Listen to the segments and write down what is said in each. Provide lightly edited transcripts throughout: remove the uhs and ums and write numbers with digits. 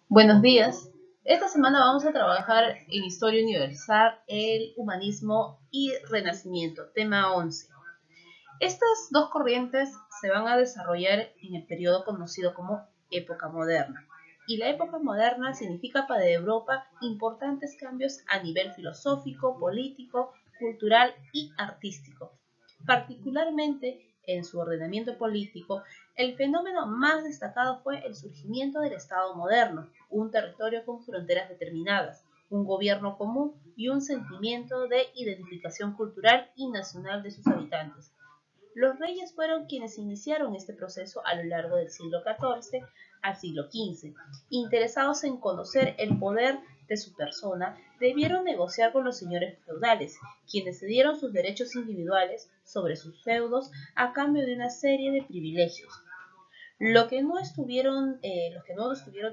Buenos días. Esta semana vamos a trabajar en Historia Universal, el humanismo y renacimiento, tema 11. Estas dos corrientes se van a desarrollar en el periodo conocido como época moderna. Y la época moderna significa para Europa importantes cambios a nivel filosófico, político, cultural y artístico. Particularmente en su ordenamiento político, el fenómeno más destacado fue el surgimiento del Estado moderno, un territorio con fronteras determinadas, un gobierno común y un sentimiento de identificación cultural y nacional de sus habitantes. Los reyes fueron quienes iniciaron este proceso a lo largo del siglo XIV al siglo XV. Interesados en conocer el poder de su persona, debieron negociar con los señores feudales, quienes cedieron sus derechos individuales sobre sus feudos a cambio de una serie de privilegios. Los que no estuvieron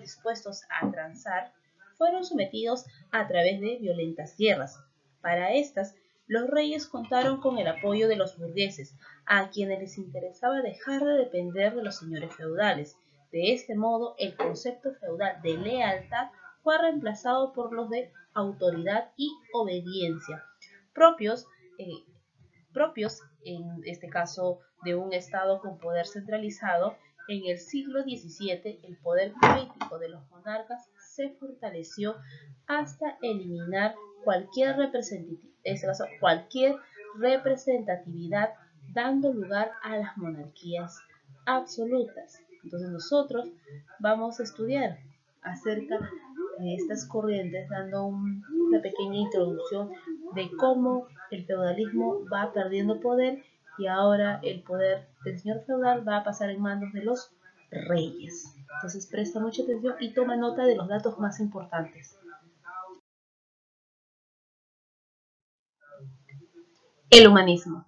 dispuestos a transar fueron sometidos a través de violentas guerras. Para estas, los reyes contaron con el apoyo de los burgueses, a quienes les interesaba dejar de depender de los señores feudales. De este modo, el concepto feudal de lealtad fue reemplazado por los de autoridad y obediencia, propios, eh, propios en este caso de un Estado con poder centralizado. En el siglo XVII, el poder político de los monarcas se fortaleció hasta eliminar cualquier representatividad, dando lugar a las monarquías absolutas. Entonces nosotros vamos a estudiar acerca de estas corrientes, dando una pequeña introducción de cómo el feudalismo va perdiendo poder y ahora el poder del señor feudal va a pasar en manos de los reyes. Entonces presta mucha atención y toma nota de los datos más importantes. El humanismo.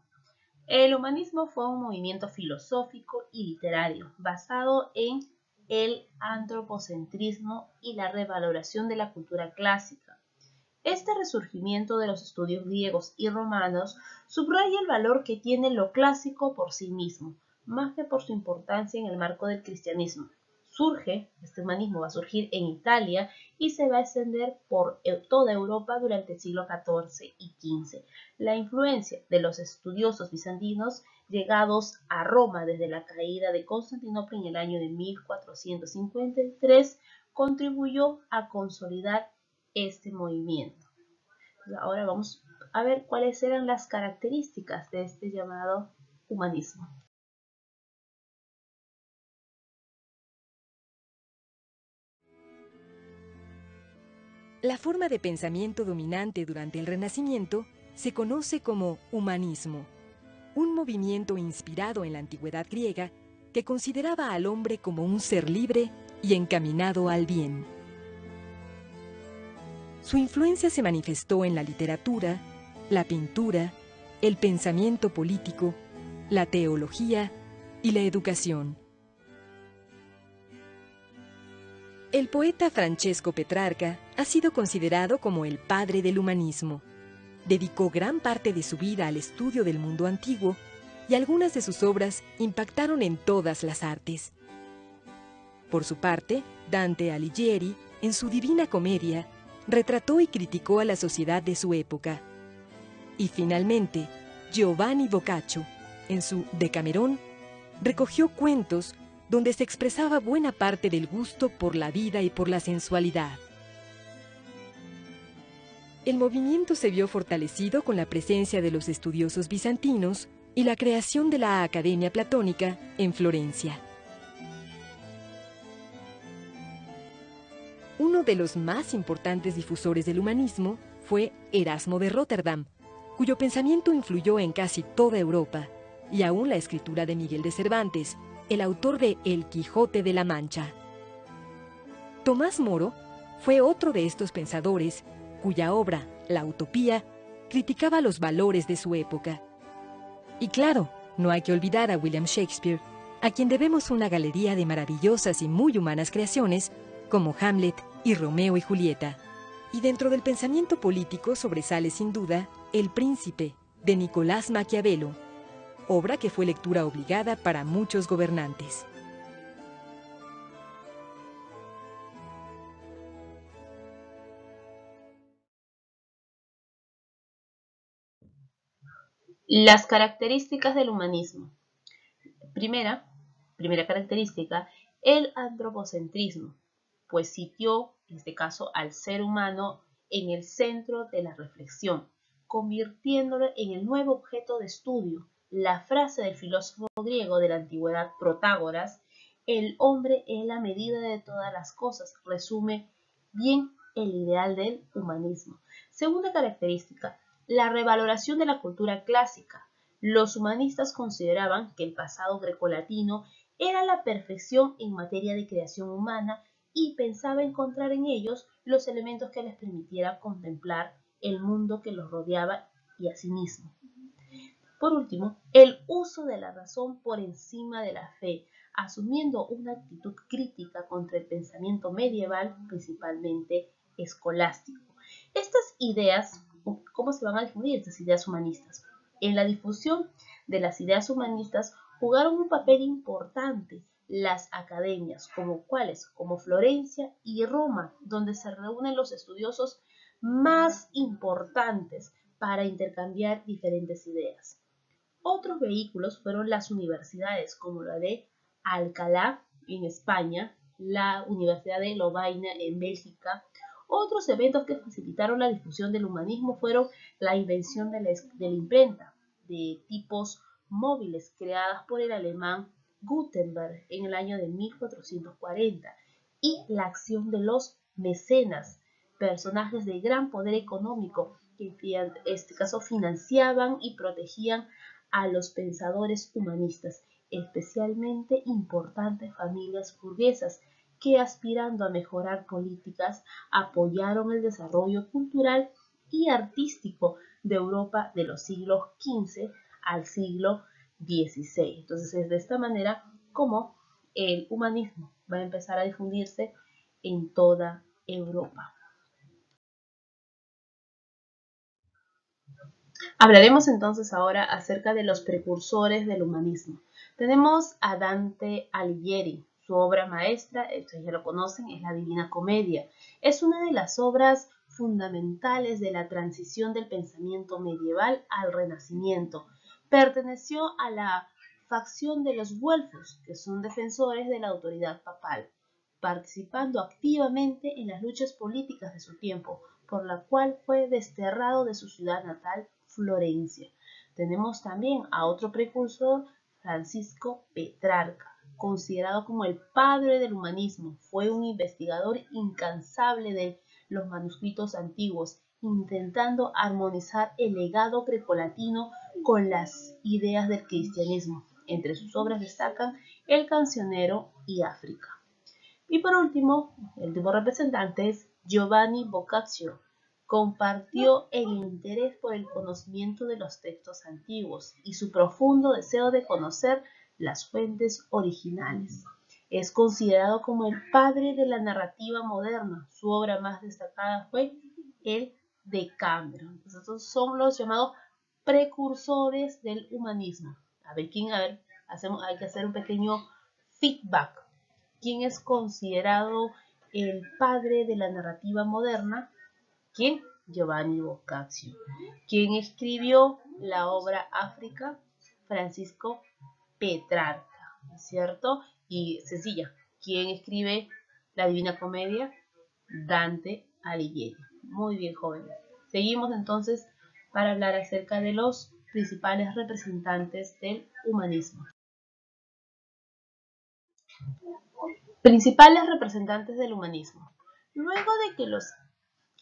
El humanismo fue un movimiento filosófico y literario basado en el antropocentrismo y la revaloración de la cultura clásica. Este resurgimiento de los estudios griegos y romanos subraya el valor que tiene lo clásico por sí mismo, más que por su importancia en el marco del cristianismo. Este humanismo va a surgir en Italia y se va a extender por toda Europa durante el siglo XIV y XV. La influencia de los estudiosos bizantinos llegados a Roma desde la caída de Constantinopla en el año de 1453 contribuyó a consolidar este movimiento. Ahora vamos a ver cuáles eran las características de este llamado humanismo. La forma de pensamiento dominante durante el Renacimiento se conoce como humanismo, un movimiento inspirado en la antigüedad griega que consideraba al hombre como un ser libre y encaminado al bien. Su influencia se manifestó en la literatura, la pintura, el pensamiento político, la teología y la educación. El poeta Francesco Petrarca ha sido considerado como el padre del humanismo. Dedicó gran parte de su vida al estudio del mundo antiguo y algunas de sus obras impactaron en todas las artes. Por su parte, Dante Alighieri, en su Divina Comedia, retrató y criticó a la sociedad de su época. Y finalmente, Giovanni Boccaccio, en su Decamerón, recogió cuentos donde se expresaba buena parte del gusto por la vida y por la sensualidad. El movimiento se vio fortalecido con la presencia de los estudiosos bizantinos y la creación de la Academia Platónica en Florencia. Uno de los más importantes difusores del humanismo fue Erasmo de Róterdam, cuyo pensamiento influyó en casi toda Europa, y aún la escritura de Miguel de Cervantes, el autor de El Quijote de la Mancha. Tomás Moro fue otro de estos pensadores cuya obra, La Utopía, criticaba los valores de su época. Y claro, no hay que olvidar a William Shakespeare, a quien debemos una galería de maravillosas y muy humanas creaciones como Hamlet y Romeo y Julieta. Y dentro del pensamiento político sobresale sin duda El Príncipe, de Nicolás Maquiavelo, obra que fue lectura obligada para muchos gobernantes. Las características del humanismo. Primera característica, el antropocentrismo, pues sitió, en este caso, al ser humano en el centro de la reflexión, convirtiéndolo en el nuevo objeto de estudio. La frase del filósofo griego de la antigüedad Protágoras, el hombre es la medida de todas las cosas, resume bien el ideal del humanismo. Segunda característica, la revaloración de la cultura clásica. Los humanistas consideraban que el pasado grecolatino era la perfección en materia de creación humana y pensaba encontrar en ellos los elementos que les permitieran contemplar el mundo que los rodeaba y a sí mismo. Por último, el uso de la razón por encima de la fe, asumiendo una actitud crítica contra el pensamiento medieval, principalmente escolástico. Estas ideas, ¿cómo se van a difundir estas ideas humanistas? En la difusión de las ideas humanistas jugaron un papel importante las academias, como Florencia y Roma, donde se reúnen los estudiosos más importantes para intercambiar diferentes ideas. Otros vehículos fueron las universidades, como la de Alcalá en España, la Universidad de Lovaina en Bélgica. Otros eventos que facilitaron la difusión del humanismo fueron la invención de la imprenta de tipos móviles creadas por el alemán Gutenberg en el año de 1440 y la acción de los mecenas, personajes de gran poder económico que en este caso financiaban y protegían a los pensadores humanistas, especialmente importantes familias burguesas que, aspirando a mejorar políticas, apoyaron el desarrollo cultural y artístico de Europa de los siglos XV al siglo XVI. Entonces es de esta manera como el humanismo va a empezar a difundirse en toda Europa. Hablaremos entonces ahora acerca de los precursores del humanismo. Tenemos a Dante Alighieri. Su obra maestra, ustedes ya lo conocen, es la Divina Comedia. Es una de las obras fundamentales de la transición del pensamiento medieval al Renacimiento. Perteneció a la facción de los güelfos, que son defensores de la autoridad papal, participando activamente en las luchas políticas de su tiempo, por la cual fue desterrado de su ciudad natal, Florencia. Tenemos también a otro precursor, Francisco Petrarca, considerado como el padre del humanismo. Fue un investigador incansable de los manuscritos antiguos, intentando armonizar el legado grecolatino con las ideas del cristianismo. Entre sus obras destacan El Cancionero y África. Y por último, el último representante es Giovanni Boccaccio. Compartió el interés por el conocimiento de los textos antiguos y su profundo deseo de conocer las fuentes originales. Es considerado como el padre de la narrativa moderna. Su obra más destacada fue el Decameron. Entonces, estos son los llamados precursores del humanismo. Hay que hacer un pequeño feedback. ¿Quién es considerado el padre de la narrativa moderna? ¿Quién? Giovanni Boccaccio. ¿Quién escribió la obra África? Francisco Petrarca, ¿cierto? Y sencilla, ¿quién escribe la Divina Comedia? Dante Alighieri. Muy bien, jóvenes. Seguimos entonces para hablar acerca de los principales representantes del humanismo. Principales representantes del humanismo. Luego de que los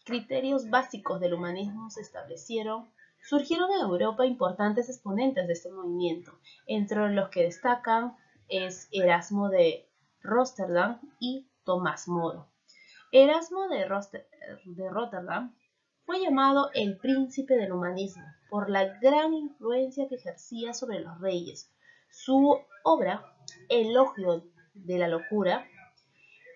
criterios básicos del humanismo se establecieron, surgieron en Europa importantes exponentes de este movimiento, entre los que destacan es Erasmo de Rotterdam y Tomás Moro. Erasmo de Rotterdam fue llamado el príncipe del humanismo por la gran influencia que ejercía sobre los reyes. Su obra, Elogio de la locura,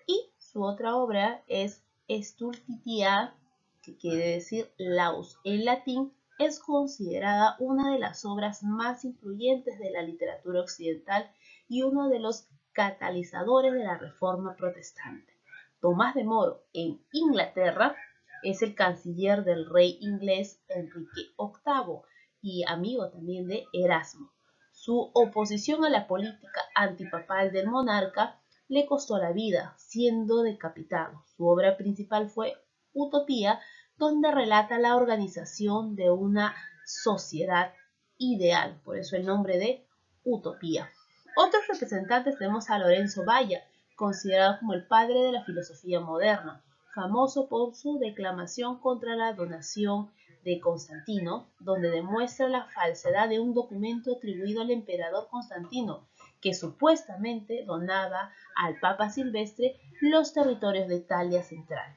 y su otra obra es Stultitia, que quiere decir laus en latín, es considerada una de las obras más influyentes de la literatura occidental y uno de los catalizadores de la Reforma protestante. Tomás de Moro, en Inglaterra, es el canciller del rey inglés Enrique VIII, y amigo también de Erasmo. Su oposición a la política antipapal del monarca le costó la vida, siendo decapitado. Su obra principal fue Utopía, donde relata la organización de una sociedad ideal, por eso el nombre de Utopía. Otros representantes tenemos a Lorenzo Valla, considerado como el padre de la filosofía moderna, famoso por su declamación contra la donación de Constantino, donde demuestra la falsedad de un documento atribuido al emperador Constantino, que supuestamente donaba al Papa Silvestre los territorios de Italia Central.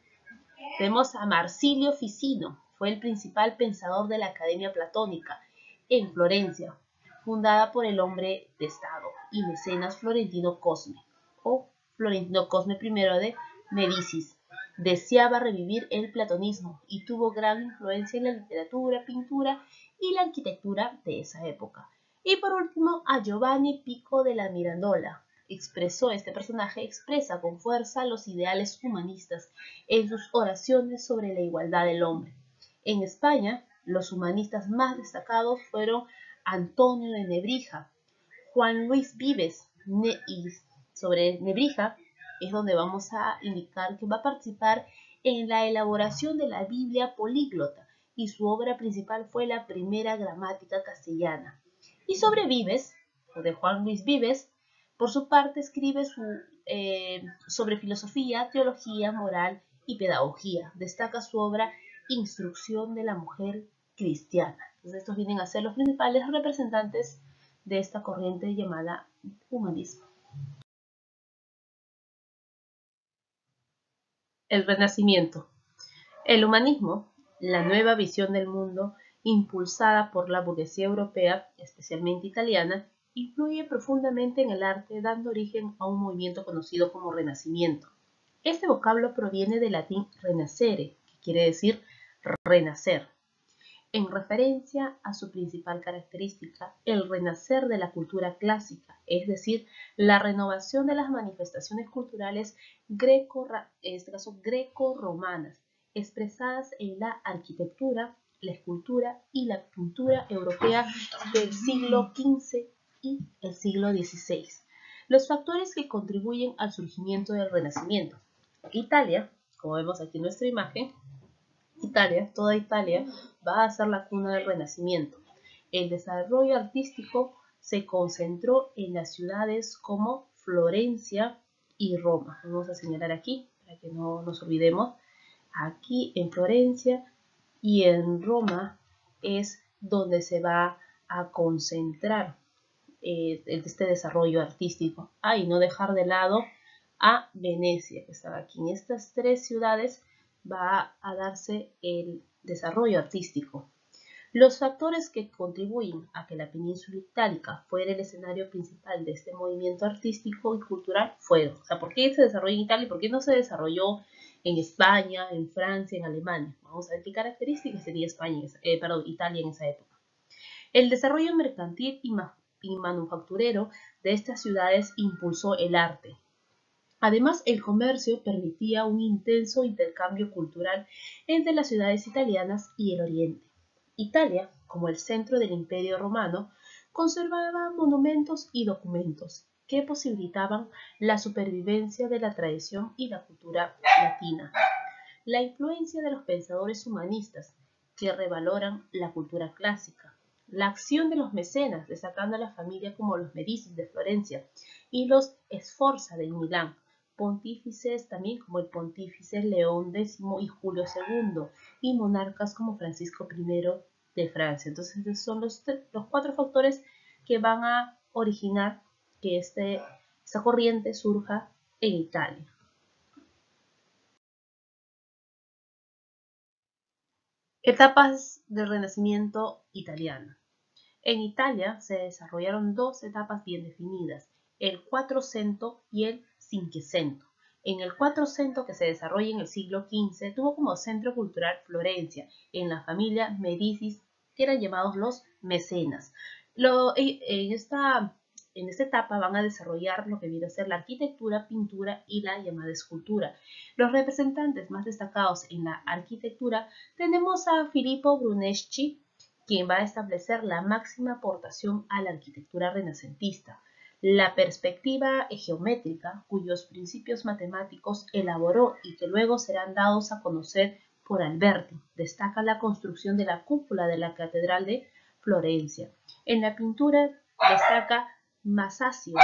Tenemos a Marsilio Ficino, fue el principal pensador de la Academia Platónica en Florencia, fundada por el hombre de Estado y mecenas Florentino Cosme, o Florentino Cosme I de Medicis. Deseaba revivir el platonismo y tuvo gran influencia en la literatura, pintura y la arquitectura de esa época. Y por último, a Giovanni Pico de la Mirandola. Este personaje expresa con fuerza los ideales humanistas en sus oraciones sobre la igualdad del hombre. En España, los humanistas más destacados fueron Antonio de Nebrija, Juan Luis Vives, y sobre Nebrija es donde vamos a indicar que va a participar en la elaboración de la Biblia políglota y su obra principal fue la primera gramática castellana. Y sobre Vives, o de Juan Luis Vives, por su parte escribe sobre filosofía, teología, moral y pedagogía. Destaca su obra Instrucción de la mujer cristiana. Entonces estos vienen a ser los principales representantes de esta corriente llamada humanismo. El Renacimiento. El humanismo, la nueva visión del mundo impulsada por la burguesía europea, especialmente italiana, influye profundamente en el arte, dando origen a un movimiento conocido como Renacimiento. Este vocablo proviene del latín renascere, que quiere decir renacer, en referencia a su principal característica, el renacer de la cultura clásica, es decir, la renovación de las manifestaciones culturales greco-romanas, expresadas en la arquitectura, la escultura y la pintura europea del siglo XV y el siglo XVI. Los factores que contribuyen al surgimiento del Renacimiento. Italia, como vemos aquí en nuestra imagen, toda Italia va a ser la cuna del Renacimiento. El desarrollo artístico se concentró en las ciudades como Florencia y Roma. Vamos a señalar aquí para que no nos olvidemos. Aquí en Florencia y en Roma es donde se va a concentrar este desarrollo artístico. Y no dejar de lado a Venecia, que estaba aquí. En estas tres ciudades va a darse el desarrollo artístico. Los factores que contribuyen a que la península itálica fuera el escenario principal de este movimiento artístico y cultural fueron, ¿por qué se desarrolló en Italia y por qué no se desarrolló en España, en Francia, en Alemania? Vamos a ver qué características tenía Italia en esa época. El desarrollo mercantil y manufacturero de estas ciudades impulsó el arte. Además, el comercio permitía un intenso intercambio cultural entre las ciudades italianas y el Oriente. Italia, como el centro del Imperio Romano, conservaba monumentos y documentos que posibilitaban la supervivencia de la tradición y la cultura latina. La influencia de los pensadores humanistas que revaloran la cultura clásica. La acción de los mecenas, destacando a la familia como los Medici de Florencia y los Sforza de Milán, pontífices también como el pontífice León X y Julio II, y monarcas como Francisco I de Francia. Entonces, estos son los cuatro factores que van a originar que esta corriente surja en Italia. Etapas del Renacimiento italiano. En Italia se desarrollaron dos etapas bien definidas, el Quattrocento y el Cinquecento. En el Quattrocento, que se desarrolla en el siglo XV, tuvo como centro cultural Florencia, en la familia Medici, que eran llamados los mecenas. En esta etapa van a desarrollar lo que viene a ser la arquitectura, pintura y la llamada escultura. Los representantes más destacados en la arquitectura tenemos a Filippo Brunelleschi, quien va a establecer la máxima aportación a la arquitectura renacentista. La perspectiva geométrica, cuyos principios matemáticos elaboró y que luego serán dados a conocer por Alberti, destaca la construcción de la cúpula de la Catedral de Florencia. En la pintura destaca Masaccio,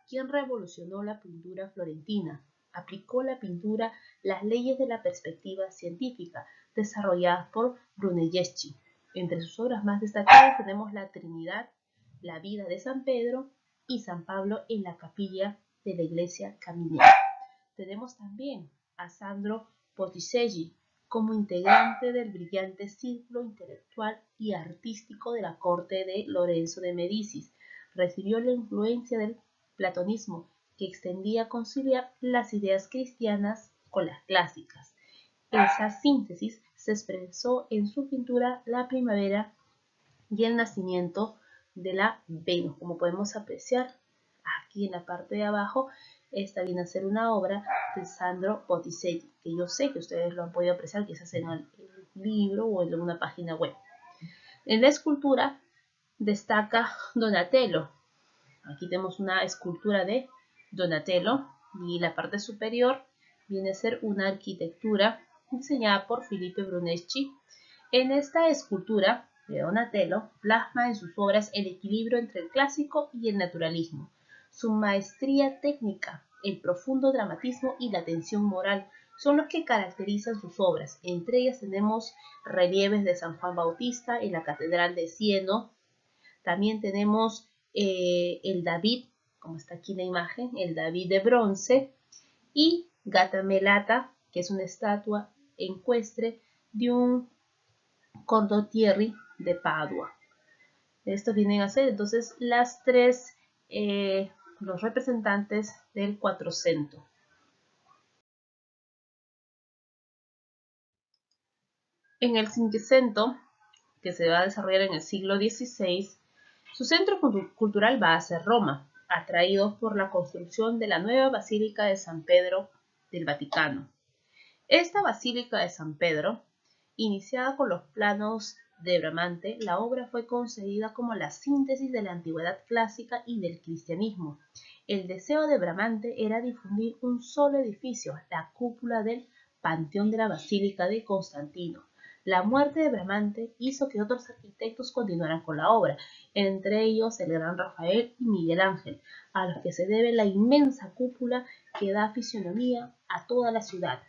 quien revolucionó la pintura florentina. Aplicó la pintura las leyes de la perspectiva científica, desarrolladas por Brunelleschi. Entre sus obras más destacadas tenemos la Trinidad, la vida de San Pedro y San Pablo en la capilla de la iglesia Caminera. Tenemos también a Sandro Botticelli como integrante del brillante círculo intelectual y artístico de la corte de Lorenzo de Medicis. Recibió la influencia del platonismo, que extendía a conciliar las ideas cristianas con las clásicas. Esa síntesis se expresó en su pintura La Primavera y el nacimiento de la Venus. Como podemos apreciar aquí en la parte de abajo, esta viene a ser una obra de Sandro Botticelli, que yo sé que ustedes lo han podido apreciar quizás en el libro o en una página web. En la escultura destaca Donatello. Aquí tenemos una escultura de Donatello y la parte superior viene a ser una arquitectura diseñada por Filippo Brunelleschi. En esta escultura de Donatello plasma en sus obras el equilibrio entre el clásico y el naturalismo. Su maestría técnica, el profundo dramatismo y la tensión moral son los que caracterizan sus obras. Entre ellas tenemos relieves de San Juan Bautista en la Catedral de Siena. También tenemos el David, como está aquí en la imagen, el David de bronce, y Gatamelata, que es una estatua ecuestre de un condottieri de Padua. Estos vienen a ser entonces las tres, los representantes del Quattrocento. En el Cinquecento, que se va a desarrollar en el siglo XVI, su centro cultural va a ser Roma, atraídos por la construcción de la nueva Basílica de San Pedro del Vaticano. Esta Basílica de San Pedro, iniciada con los planos de Bramante, la obra fue concebida como la síntesis de la antigüedad clásica y del cristianismo. El deseo de Bramante era difundir un solo edificio, la cúpula del Panteón de la Basílica de Constantino. La muerte de Bramante hizo que otros arquitectos continuaran con la obra, entre ellos el gran Rafael y Miguel Ángel, a los que se debe la inmensa cúpula que da fisonomía a toda la ciudad.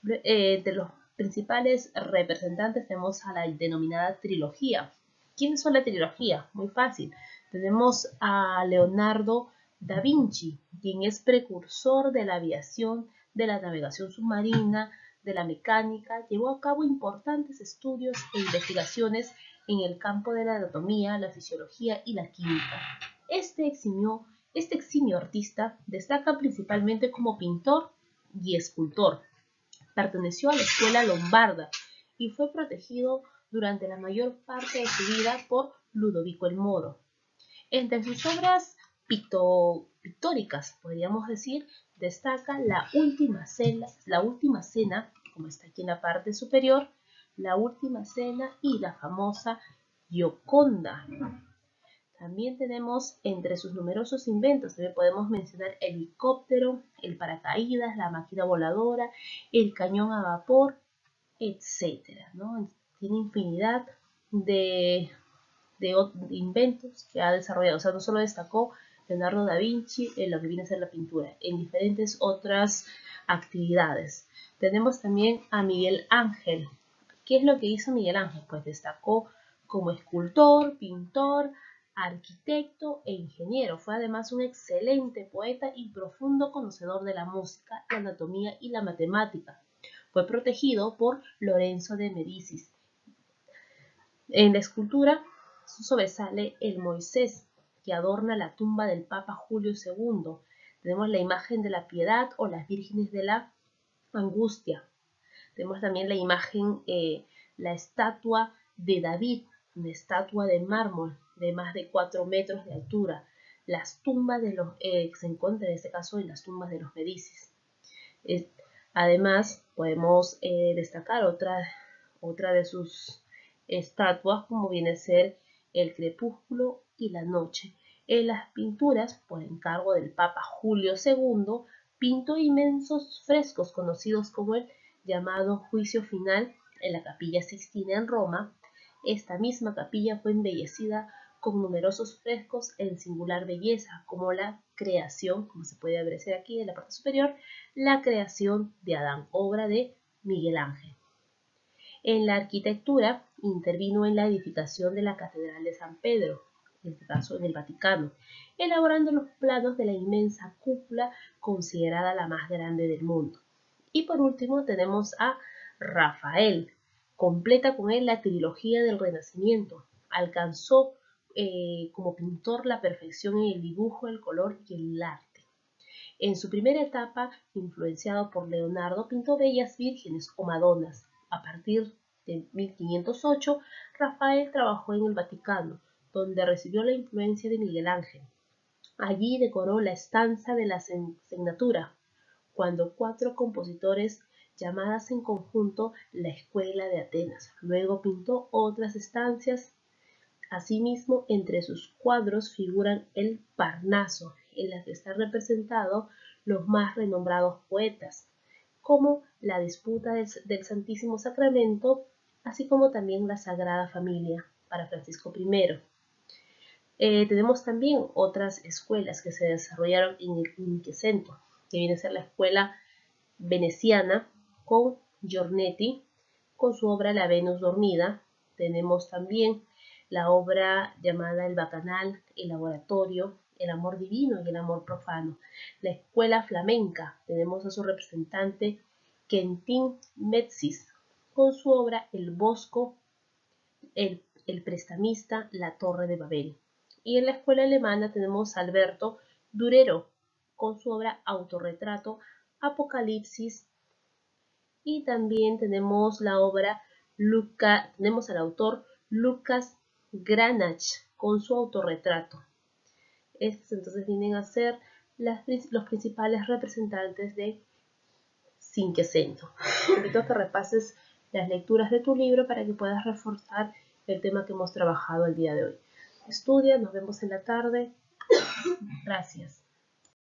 De los principales representantes tenemos a la denominada trilogía. ¿Quiénes son la trilogía? Muy fácil. Tenemos a Leonardo da Vinci, quien es precursor de la aviación, de la navegación submarina, de la mecánica. Llevó a cabo importantes estudios e investigaciones en el campo de la anatomía, la fisiología y la química. Este eximio artista destaca principalmente como pintor y escultor. Perteneció a la escuela lombarda y fue protegido durante la mayor parte de su vida por Ludovico el Moro. Entre sus obras pictóricas, podríamos decir, destaca la última cena, como está aquí en la parte superior, la última cena y la famosa Gioconda. También tenemos entre sus numerosos inventos, también podemos mencionar el helicóptero, el paracaídas, la máquina voladora, el cañón a vapor, etc., ¿no? Tiene infinidad de inventos que ha desarrollado. O sea, no solo destacó Leonardo da Vinci en lo que viene a ser la pintura, en diferentes otras actividades. Tenemos también a Miguel Ángel. ¿Qué es lo que hizo Miguel Ángel? Pues destacó como escultor, pintor, arquitecto e ingeniero. Fue además un excelente poeta y profundo conocedor de la música, la anatomía y la matemática. Fue protegido por Lorenzo de Medicis. En la escultura sobresale el Moisés que adorna la tumba del Papa Julio II. Tenemos la imagen de la Piedad o las vírgenes de la Angustia. Tenemos también la imagen, la estatua de David, una estatua de mármol de más de 4 metros de altura. Las tumbas de los, se encuentran en este caso en las tumbas de los Medicis. Además, podemos destacar otra de sus estatuas como viene a ser el crepúsculo y la noche. En las pinturas, por encargo del Papa Julio II, pintó inmensos frescos conocidos como el llamado Juicio Final en la Capilla Sixtina en Roma. Esta misma capilla fue embellecida con numerosos frescos en singular belleza, como la creación, como se puede apreciar aquí en la parte superior, la creación de Adán, obra de Miguel Ángel. En la arquitectura intervino en la edificación de la Catedral de San Pedro, en este caso en el Vaticano, elaborando los planos de la inmensa cúpula considerada la más grande del mundo. Y por último tenemos a Rafael. Completa con él la trilogía del Renacimiento. Alcanzó como pintor la perfección en el dibujo, el color y el arte. En su primera etapa, influenciado por Leonardo, pintó bellas vírgenes o madonas. A partir de 1508, Rafael trabajó en el Vaticano, donde recibió la influencia de Miguel Ángel. Allí decoró la estancia de la Signatura, cuando 4 compositores llamadas en conjunto la Escuela de Atenas. Luego pintó otras estancias. Asimismo, entre sus cuadros figuran el Parnaso, en la que están representados los más renombrados poetas, como la disputa del Santísimo Sacramento, así como también la Sagrada Familia para Francisco I. Tenemos también otras escuelas que se desarrollaron en el Quinquecento, que viene a ser la escuela veneciana con Giornetti, con su obra La Venus Dormida. Tenemos también la obra llamada El Bacanal, El Laboratorio, El Amor Divino y El Amor Profano. La escuela flamenca, tenemos a su representante Quentin Metzis, con su obra El Bosco, el Prestamista, La Torre de Babel. Y en la escuela alemana tenemos a Alberto Durero, con su obra Autorretrato, Apocalipsis. Y también tenemos la obra tenemos al autor Lucas Granach con su autorretrato. Estos entonces vienen a ser los principales representantes de Cinquecento. Te invito a que repases las lecturas de tu libro para que puedas reforzar el tema que hemos trabajado el día de hoy. Estudia, nos vemos en la tarde. Gracias.